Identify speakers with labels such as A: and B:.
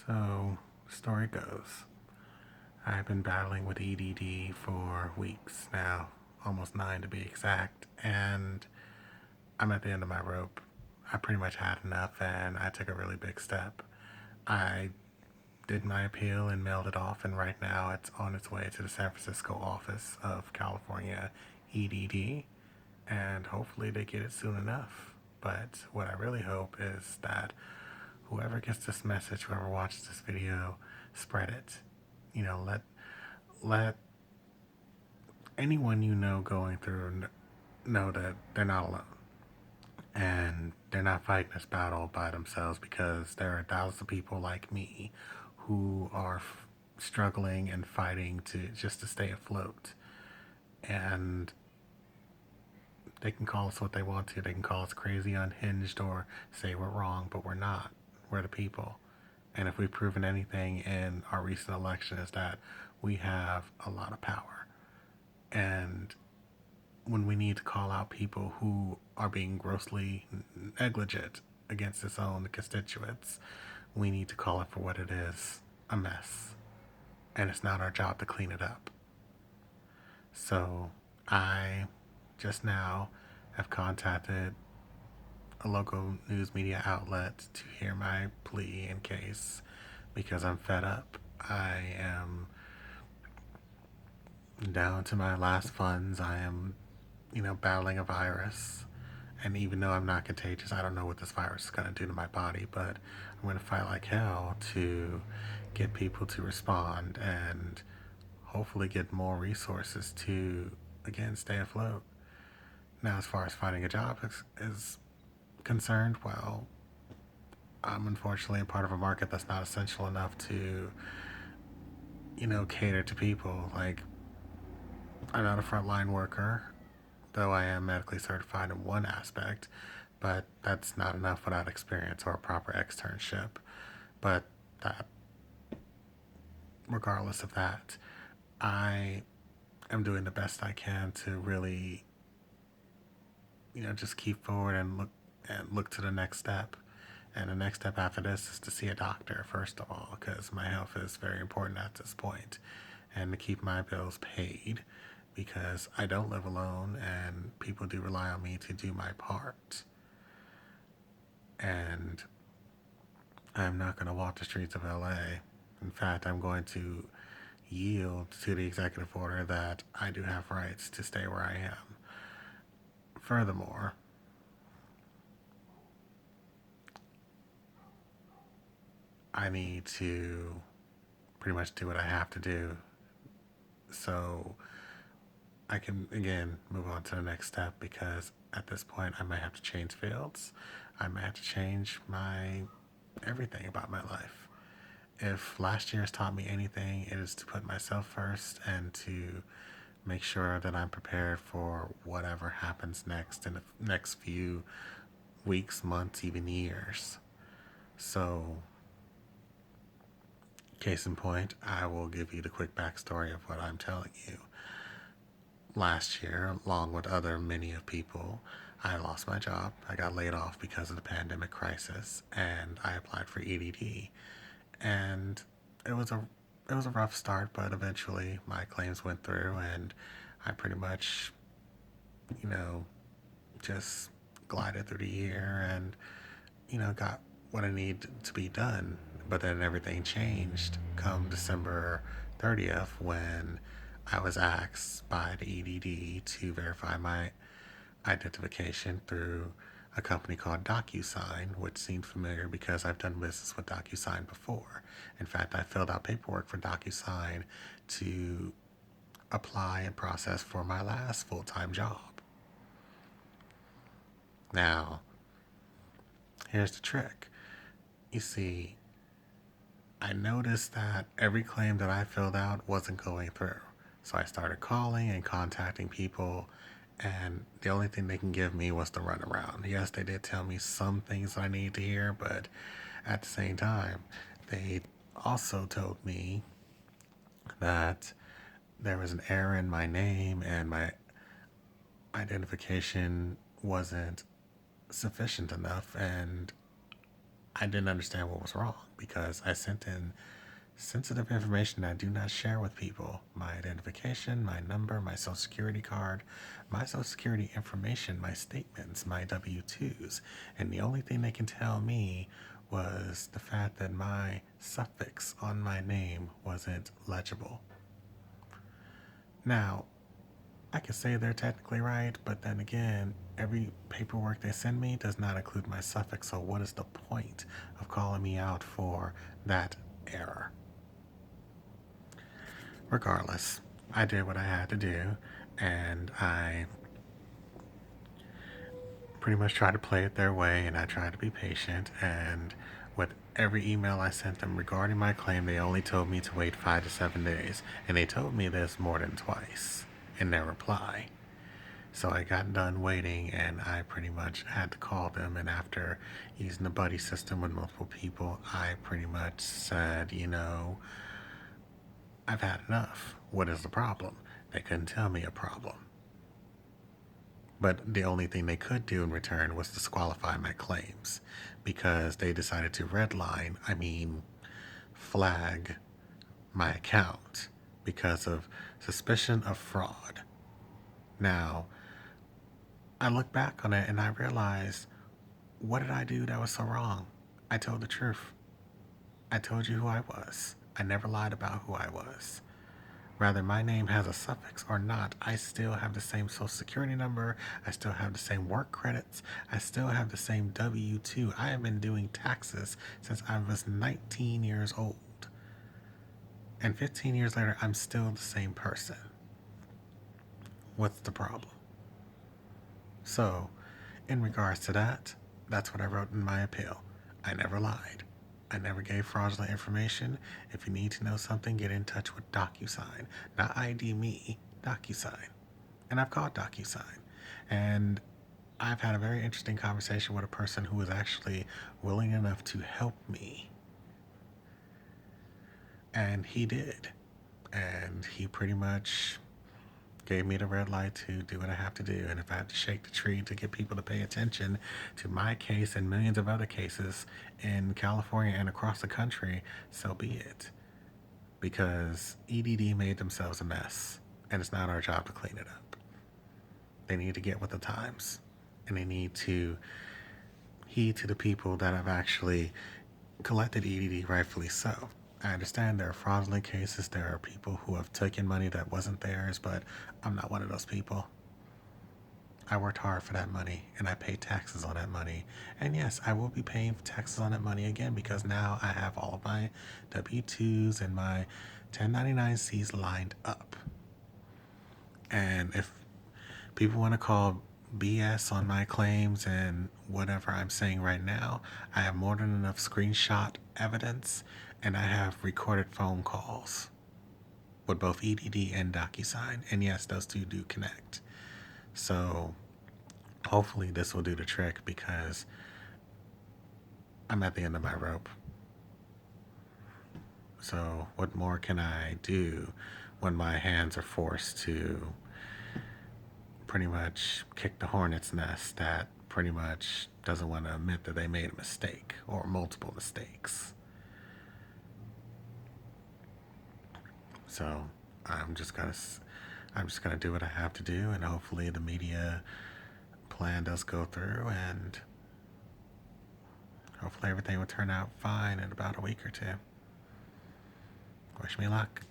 A: So, story goes, I've been battling with EDD for weeks now, almost 9 to be exact, and I'm at the end of my rope. I pretty much had enough, and I took a really big step. I did my appeal and mailed it off, and right now it's on its way to the San Francisco office of California EDD, and hopefully they get it soon enough. But what I really hope is that whoever gets this message, whoever watches this video, spread it. Let anyone you know going through know that they're not alone and they're not fighting this battle by themselves, because there are thousands of people like me who are struggling and fighting to just to stay afloat. And they can call us what they want to. They can call us crazy, unhinged, or say we're wrong, but we're not. We're the people. And if we've proven anything in our recent election, is that we have a lot of power. And when we need to call out people who are being grossly negligent against its own constituents, we need to call it for what it is, a mess. And it's not our job to clean it up. So I just now have contacted a local news media outlet to hear my plea in case, because I'm fed up. I am down to my last funds. I am, battling a virus. And even though I'm not contagious, I don't know what this virus is going to do to my body, but I'm going to fight like hell to get people to respond and hopefully get more resources to, again, stay afloat. Now, as far as finding a job is concerned, well, I'm unfortunately a part of a market that's not essential enough to, cater to people. Like, I'm not a frontline worker, though I am medically certified in one aspect, but that's not enough without experience or a proper externship. But that, regardless of that, I am doing the best I can to really, just keep forward and look to the next step. And the next step after this is to see a doctor, first of all, because my health is very important at this point, and to keep my bills paid, because I don't live alone and people do rely on me to do my part. And I'm not going to walk the streets of LA. In fact, I'm going to yield to the executive order that I do have rights to stay where I am. Furthermore, I need to pretty much do what I have to do so I can, again, move on to the next step, because at this point I might have to change fields. I might have to change my everything about my life. If last year has taught me anything, it is to put myself first and to make sure that I'm prepared for whatever happens next in the next few weeks, months, even years. So, case in point, I will give you the quick backstory of what I'm telling you. Last year, along with other many of people, I lost my job. I got laid off because of the pandemic crisis, and I applied for EDD. And it was a it was a rough start, but eventually my claims went through, and I pretty much, you know, just glided through the year and, got what I need to be done. But then everything changed come December 30th, when I was asked by the EDD to verify my identification through a company called DocuSign, which seemed familiar because I've done business with DocuSign before. In fact, I filled out paperwork for DocuSign to apply and process for my last full time job. Now, here's the trick. You see, I noticed that every claim that I filled out wasn't going through. So I started calling and contacting people, and the only thing they can give me was the runaround. Yes, they did tell me some things I need to hear, but at the same time, they also told me that there was an error in my name and my identification wasn't sufficient enough, and I didn't understand what was wrong because I sent in sensitive information I do not share with people: my identification, my number, my social security card, my social security information, my statements, my W 2s. And the only thing they can tell me was the fact that my suffix on my name wasn't legible. Now, I could say they're technically right, but then again, every paperwork they send me does not include my suffix, so what is the point of calling me out for that error? Regardless, I did what I had to do, and I pretty much tried to play it their way, and I tried to be patient. And with every email I sent them regarding my claim, they only told me to wait 5 to 7 days, and they told me this more than twice in their reply. So I got done waiting, and I pretty much had to call them. And after using the buddy system with multiple people, I pretty much said, I've had enough. What is the problem? They couldn't tell me a problem. But the only thing they could do in return was disqualify my claims because they decided to flag my account because of suspicion of fraud. Now, I look back on it and I realized, what did I do that was so wrong? I told the truth. I told you who I was. I never lied about who I was. Whether my name has a suffix or not, I still have the same social security number. I still have the same work credits. I still have the same W 2. I have been doing taxes since I was 19 years old. And 15 years later, I'm still the same person. What's the problem? So, in regards to that, that's what I wrote in my appeal. I never lied. I never gave fraudulent information. If you need to know something, get in touch with DocuSign. Not ID me, DocuSign. And I've called DocuSign. And I've had a very interesting conversation with a person who was actually willing enough to help me. And he did. And he pretty much gave me the red light to do what I have to do. And if I have to shake the tree to get people to pay attention to my case and millions of other cases in California and across the country, so be it. Because EDD made themselves a mess, and it's not our job to clean it up. They need to get with the times, and they need to heed to the people that have actually collected EDD, rightfully so. I understand there are fraudulent cases. There are people who have taken money that wasn't theirs, but I'm not one of those people. I worked hard for that money, and I paid taxes on that money. And yes, I will be paying taxes on that money again because now I have all of my W-2s and my 1099-Cs lined up. And if people want to call BS on my claims and whatever I'm saying right now, I have more than enough screenshot evidence, and I have recorded phone calls with both EDD and DocuSign. And yes, those two do connect. So hopefully this will do the trick because I'm at the end of my rope. So what more can I do when my hands are forced to pretty much kick the hornet's nest that pretty much doesn't want to admit that they made a mistake or multiple mistakes? So I'm just gonna do what I have to do, and hopefully the media plan does go through, and hopefully everything will turn out fine in about a week or two. Wish me luck.